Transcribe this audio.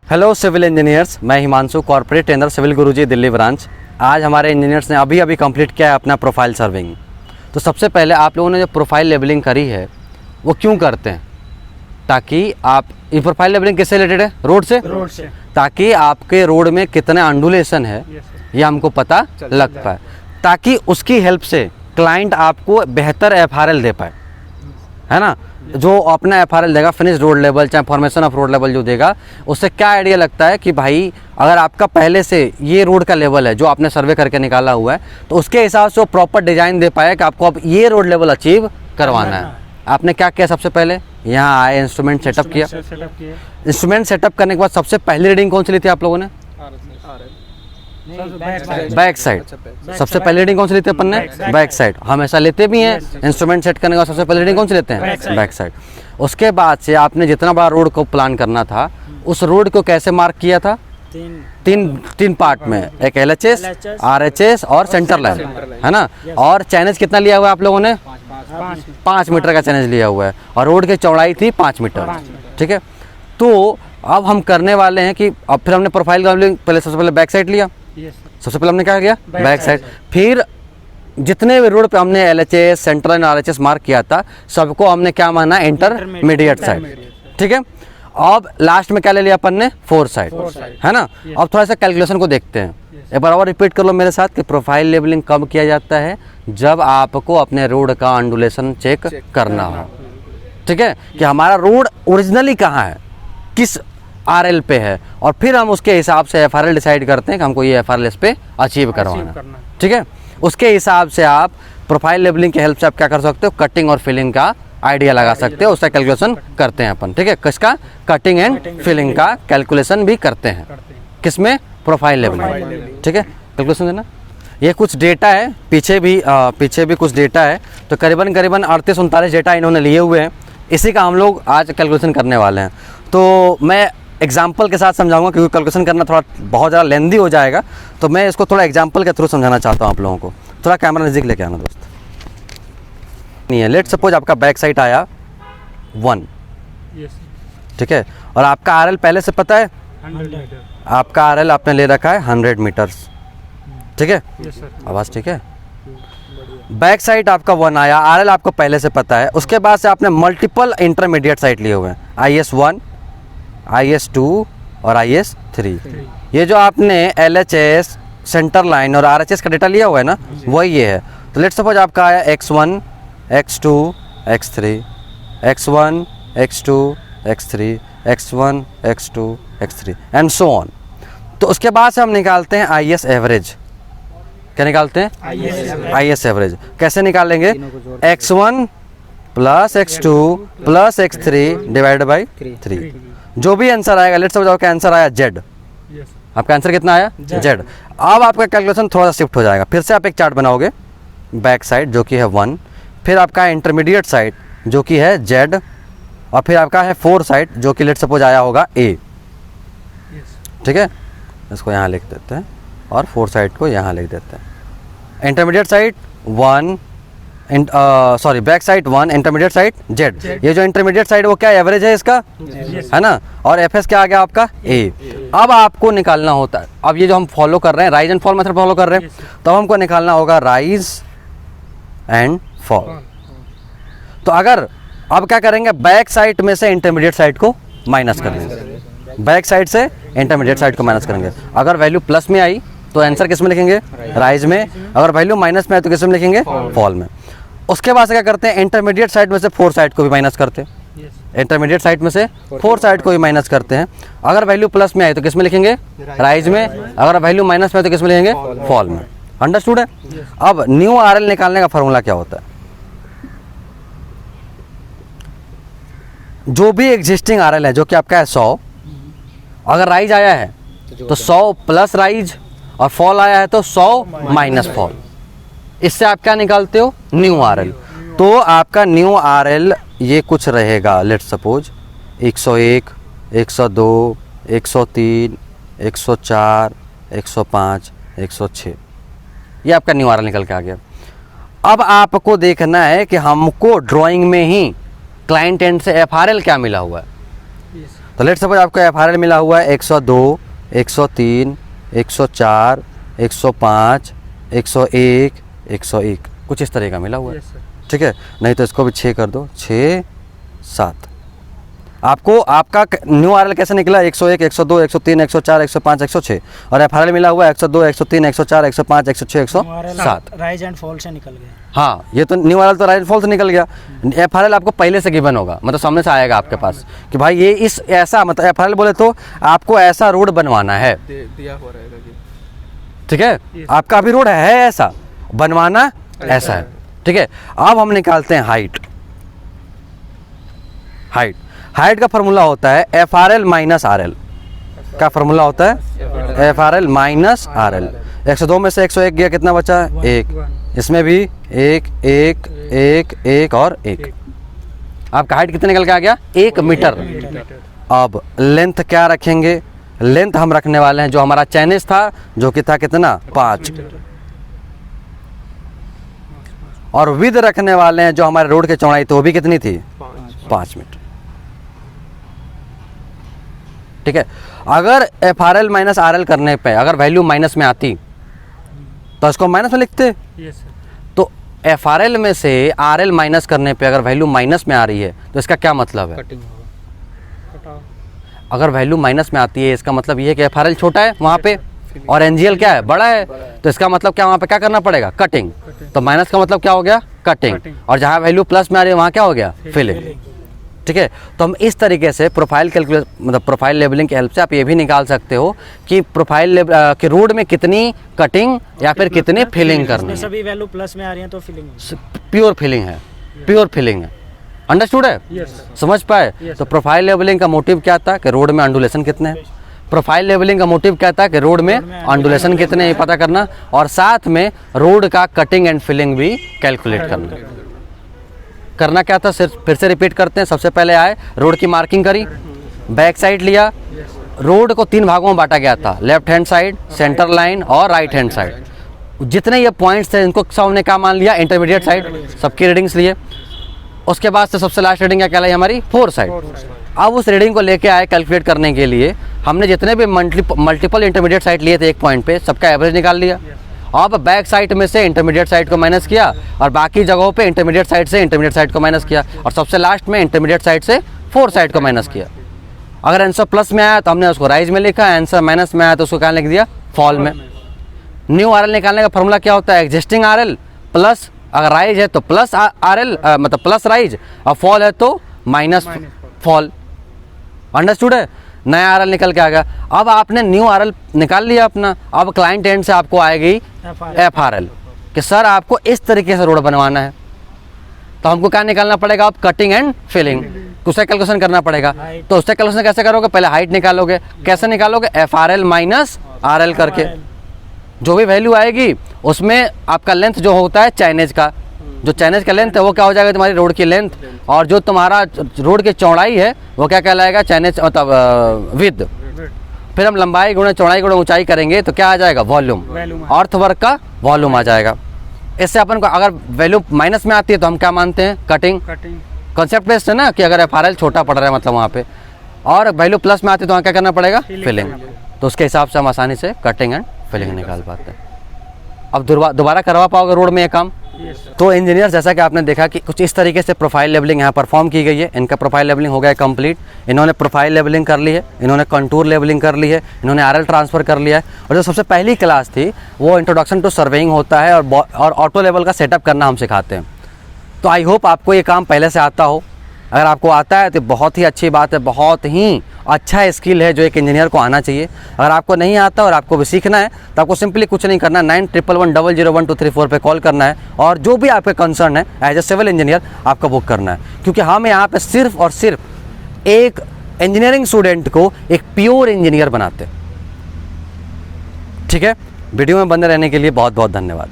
Hello civil engineers, मैं Himanshu, corporate trainer civil गुरुजी Delhi branch. आज हमारे इंजीनियर्स ने अभी कंप्लीट किया है अपना प्रोफाइल सर्विंग। तो सबसे पहले आप लोगों ने जो प्रोफाइल लेबलिंग करी है वो क्यों करते हैं, ताकि आप ये प्रोफाइल लेबलिंग किससे रिलेटेड है? रोड से। ताकि आपके रोड में कितना अंडुलेशन है ये हमको पता लग पाए, ताकि उसकी हेल्प से क्लाइंट आपको बेहतर FRL दे पाए, है ना। जो अपना FRL देगा, फिनिश रोड लेवल चाहे फॉर्मेशन ऑफ रोड लेवल जो देगा, उससे क्या आइडिया लगता है कि भाई अगर आपका पहले से ये रोड का लेवल है जो आपने सर्वे करके निकाला हुआ है, तो उसके हिसाब से वो प्रॉपर डिजाइन दे पाए कि आपको अब ये रोड लेवल अचीव करवाना है। आपने क्या किया? सबसे पहले यहाँ आए, इंस्ट्रूमेंट सेटअप किया। इंस्ट्रूमेंट सेटअप करने के बाद सबसे पहली रीडिंग कौन सी ली थी आप लोगों ने? Back side. सबसे पहले रीडिंग कौन सी लेते हैं अपन ने? Back side. हमेशा लेते भी हैं। इंस्ट्रूमेंट सेट करने के बाद सबसे पहले रीडिंग कौन सी लेते हैं? Back side. उसके बाद से आपने जितना बड़ा रोड को प्लान करना था, उस रोड को कैसे मार्क किया था? तीन पार्ट में, एक LHS, RHS और सेंटर लाइन, है ना। और चैनज कितना लिया हुआ है आप लोगों ने? 5 मीटर का चैनज लिया हुआ है, और रोड की चौड़ाई थी 5 मीटर। ठीक है, तो अब हम करने वाले हैं कि अब फिर हमने प्रोफाइल का पहले सबसे पहले बैक साइड लिया। सबसे पहले हमने क्या किया? Back side. फिर जितने भी रोड पे हमने LHS, centre line, RHS mark किया था, सबको हमने क्या माना? Intermediate side. ठीक है, अब लास्ट में क्या ले लिया अपन ने? 4 साइड, है ना। अब थोड़ा सा कैलकुलेशन को देखते हैं। एक बार और रिपीट कर लो मेरे साथ कि प्रोफाइल लेबलिंग कब किया जाता है? जब आपको अपने रोड का अंडुलेशन चेक करना हो। ठीक है, कि हमारा रोड ओरिजिनली कहाँ है, किस RL पे है, और फिर हम उसके हिसाब से FRL डिसाइड करते हैं कि हमको ये FRL इस पे अचीव करवाना। ठीक है, उसके हिसाब से आप प्रोफाइल लेबलिंग की हेल्प से आप क्या कर सकते हो? कटिंग और फिलिंग का आइडिया लगा सकते हो, उसका कैलकुलेशन करते हैं अपन। ठीक है, किसका? कटिंग एंड फिलिंग का कैलकुलेशन भी करते हैं। किसमें? Profile labelling. ठीक है, कैलकुलेशन देना। ये कुछ डेटा है, पीछे भी कुछ डेटा है, तो करीबन 38-39 डेटा इन्होंने लिए हुए हैं। इसी का हम लोग आज कैलकुलेशन करने वाले हैं। तो मैं एग्जाम्पल के साथ समझाऊंगा, क्योंकि कैलकुलेशन करना थोड़ा बहुत ज़्यादा लेंदी हो जाएगा, तो मैं इसको थोड़ा एग्जाम्पल के थ्रू समझाना चाहता हूँ आप लोगों को। थोड़ा कैमरा नज़दीक लेके आना दोस्त। नहीं है, लेट सपोज आपका बैक साइड आया 1। ठीक है, और आपका RL पहले से पता है? 100 मीटर। आपका RL आपने ले रखा है 100 मीटर्स। ठीक है, आवाज़ ठीक है। बैक साइड आपका 1 आया, RL आपको पहले से पता है। उसके बाद से आपने मल्टीपल इंटरमीडिएट साइड लिए हुए हैं, IS1, IS2 और IS3। ये जो आपने LHS, सेंटर लाइन और RHS का डेटा लिया हुआ है ना, वही ये है। तो लेट्स सपोज आपका आया X1, X2, X3, X1, X2, X3, X1, X2, X3 and so on. तो उसके बाद से हम निकालते हैं IS एवरेज। क्या निकालते हैं? IS average. कैसे निकालेंगे? X1 plus X2 plus X3 divide by 3। जो भी आंसर आएगा, लेट्स सपोज आपका आंसर आया Z। आपका आंसर कितना आया? Z। अब आपका कैलकुलेशन थोड़ा सा शिफ्ट हो जाएगा। फिर से आप एक चार्ट बनाओगे, बैक साइड जो कि है 1, फिर आपका इंटरमीडिएट साइड जो कि है Z, और फिर आपका है 4 साइड जो कि लेट्स सपोज आया होगा A। ठीक है, इसको यहाँ लिख देते हैं और 4 साइड को यहाँ लिख देते हैं। Intermediate side 1, back side 1, intermediate side Z। ये जो इंटरमीडिएट साइड वो क्या एवरेज है इसका, है ना। और FS क्या आ गया आपका? A। अब आपको निकालना होता है, अब ये जो हम फॉलो कर रहे हैं, rise and fall method follow कर रहे हैं, तो हमको निकालना होगा राइज एंड फॉल। तो अगर अब क्या करेंगे? बैक साइड में से इंटरमीडिएट साइड को माइनस कर देंगे। बैक साइड से इंटरमीडिएट साइड को माइनस करेंगे। अगर वैल्यू प्लस में आई तो आंसर किस में लिखेंगे? राइज में। अगर वैल्यू माइनस में आई तो किस में लिखेंगे? फॉल में। उसके बाद से क्या करते हैं? इंटरमीडिएट साइड में से 4 साइड को भी माइनस करते हैं। इंटरमीडिएट साइड में से 4 साइड को भी माइनस करते हैं। अगर वैल्यू प्लस में आई तो किस में लिखेंगे? राइज में। अगर वैल्यू माइनस में आई तो किस में लिखेंगे? फॉल में। अंडरस्टूड है? अब न्यू RL निकालने का फॉर्मूला क्या होता है? जो भी एग्जिस्टिंग RL है, जो कि आपका है 100, अगर राइज आया है तो 100 प्लस राइज, और फॉल आया है तो 100 माइनस फॉल। इससे आप क्या निकालते हो? New RL। तो आपका न्यू RL ये कुछ रहेगा, लेट्स सपोज 101, 102, 103, 104, 105, 106। ये आपका न्यू RL निकल के आ गया। अब आपको देखना है कि हमको ड्राइंग में ही क्लाइंट एंड से FRL क्या मिला हुआ है। तो लेट सपोज आपको FRL मिला हुआ है 102, 103, 104, 105, 101, 101, कुछ इस तरह का मिला हुआ है। ठीक है, नहीं तो इसको भी 6 कर दो, 6, 7। आपको आपका न्यू RL कैसे निकला? 101, 102, 103, 104, 105, 106, और FRL मिला हुआ है 102, 103, 104, 105, 106, 107। राइज एंड फॉल से निकल गया। हाँ, ये तो न्यू RL तो राइज फॉल से निकल गया। FRL आपको पहले से गिवन होगा, मतलब सामने से आएगा आपके पास कि भाई ये इस ऐसा, मतलब FRL बोले तो आपको ऐसा रोड बनवाना है, दिया हुआ रहेगा कि ठीक है, आपका अभी रोड है ऐसा, बनवाना ऐसा है। ठीक है, अब हम निकालते हैं हाइट। हाइट का फॉर्मूला होता है FRL माइनस RL का फॉर्मूला होता है FRL माइनस RL। 102 में से 101 गया, कितना बचा? 1। इसमें भी 1, 1, 1, 1 और 1। आपका हाइट कितने निकल के आ गया? 1 मीटर। अब लेंथ क्या रखेंगे? लेंथ हम रखने वाले हैं जो हमारा चैनेज था, जो कि था कितना? 5। और विद रखने वाले हैं जो हमारे रोड की चौड़ाई थी, वो भी कितनी थी? 5 मीटर। ठीक है, अगर FRL माइनस RL करने पे अगर वैल्यू माइनस में आती तो इसको माइनस में लिखते। तो FRL में से RL माइनस करने पे अगर वैल्यू माइनस में आ रही है तो इसका क्या मतलब है? कटिंग होगा। अगर वैल्यू माइनस में आती है इसका मतलब ये है कि FRL छोटा है वहाँ पे और NGL क्या है? बड़ा है। तो इसका मतलब क्या, वहाँ पे क्या करना पड़ेगा? कटिंग। तो माइनस का मतलब क्या हो गया? कटिंग। और जहाँ वैल्यू प्लस में आ रही है वहाँ क्या हो गया? फिलिंग। ठीक है, तो हम इस तरीके से प्रोफाइल कैलकुलेट, मतलब प्रोफाइल लेबलिंग की हेल्प से आप ये भी निकाल सकते हो कि प्रोफाइल के रोड में कितनी कटिंग या फिर कितनी फिलिंग करनी है। सभी वैल्यू प्लस में आ रही है तो फिलिंग, प्योर फिलिंग है, प्योर फिलिंग है। अंडरस्टूड है? समझ पाए? तो प्रोफाइल लेबलिंग का मोटिव क्या था कि रोड में अंडुलेशन कितने हैं। प्रोफाइल लेबलिंग का मोटिव क्या था कि रोड में अंडुलेशन कितने हैं पता करना, और साथ में रोड का कटिंग एंड फिलिंग भी कैलकुलेट करना क्या था। सिर्फ फिर से रिपीट करते हैं। सबसे पहले आए, रोड की मार्किंग करी, बैक साइड लिया, रोड को 3 भागों में बांटा गया था, left hand side, centre line और राइट हैंड साइड। जितने ये पॉइंट्स थे इनको सबने क्या मान लिया? Intermediate side. सबकी रीडिंग्स लिए। उसके बाद से सबसे लास्ट रीडिंग क्या कहलाई? हमारी 4 साइड। अब उस रीडिंग को लेके आए कैलकुलेट करने के लिए हमने जितने भी मल्टीपल इंटरमीडिएट साइड लिए थे एक पॉइंट पे, सबका एवरेज निकाल लिया। अब बैक साइड में से इंटरमीडिएट साइड को माइनस किया और बाकी जगहों पे इंटरमीडिएट साइड से इंटरमीडिएट साइड को माइनस किया, और सबसे लास्ट में इंटरमीडिएट साइड से 4 साइड को माइनस किया। अगर आंसर प्लस में आया तो हमने उसको राइज में लिखा, आंसर माइनस में आया तो उसको कहाँ लिख दिया? फॉल में। न्यू RL निकालने का फॉर्मूला क्या होता है? एग्जिस्टिंग RL प्लस, अगर राइज है तो प्लस RL, मतलब प्लस राइज, और फॉल है तो माइनस फॉल। अंडरस्टूड है? नया RL निकल के आ गया। अब आपने न्यू RL निकाल लिया अपना। अब क्लाइंट एंड से आपको आएगी FRL कि सर आपको इस तरीके से रोड बनवाना है, तो हमको क्या निकालना पड़ेगा? अब कटिंग एंड फिलिंग, उसका कैलकुलेशन करना पड़ेगा। तो उसका कैलकुलेशन कैसे करोगे? पहले हाइट निकालोगे। कैसे निकालोगे? FRL माइनस RL करके। जो भी वैल्यू आएगी उसमें आपका लेंथ जो होता है चैनेज का, जो चैनेज का लेंथ है वो क्या हो जाएगा? तुम्हारी रोड की लेंथ, और जो तुम्हारा रोड की चौड़ाई है वो क्या कहलाएगा? चैनेज, मतलब विद। फिर हम लंबाई गुणे चौड़ाई गुणे ऊंचाई करेंगे तो क्या आ जाएगा? वॉल्यूम। अर्थ वर्क का वॉल्यूम आ जाएगा। इससे अपन को अगर वैल्यू माइनस में आती है तो हम क्या मानते हैं? कटिंग। कॉन्सेप्ट बेस्ड है ना कि अगर FRL छोटा पड़ रहा है मतलब वहाँ पे, और वैल्यू प्लस में आती है तो वहाँ क्या करना पड़ेगा? फिलिंग। तो उसके हिसाब से हम आसानी से कटिंग एंड फिलिंग निकाल पाते हैं। अब दोबारा करवा पाओगे रोड में ये काम? तो इंजीनियर, जैसा कि आपने देखा कि कुछ इस तरीके से प्रोफाइल लेबलिंग यहाँ परफॉर्म की गई है। इनका प्रोफाइल लेबलिंग हो गया है कंप्लीट। इन्होंने प्रोफाइल लेबलिंग कर ली है, इन्होंने कंटूर लेबलिंग कर ली है, इन्होंने RL ट्रांसफ़र कर लिया है। और जो सबसे पहली क्लास थी वो इंट्रोडक्शन टू सर्वेइंग होता है, और ऑटो लेवल का सेटअप करना हम सिखाते हैं। तो आई होप आपको ये काम पहले से आता हो। अगर आपको आता है तो बहुत ही अच्छी बात है, बहुत ही अच्छा स्किल है जो एक इंजीनियर को आना चाहिए। अगर आपको नहीं आता और आपको भी सीखना है तो आपको सिंपली कुछ नहीं करना, 9111001234 पे कॉल करना है, और जो भी आपके कंसर्न है एज ए सिविल इंजीनियर आपका बुक करना है। क्योंकि हम यहाँ पे सिर्फ और सिर्फ एक इंजीनियरिंग स्टूडेंट को एक प्योर इंजीनियर बनाते हैं। ठीक है, वीडियो में बने रहने के लिए बहुत बहुत धन्यवाद।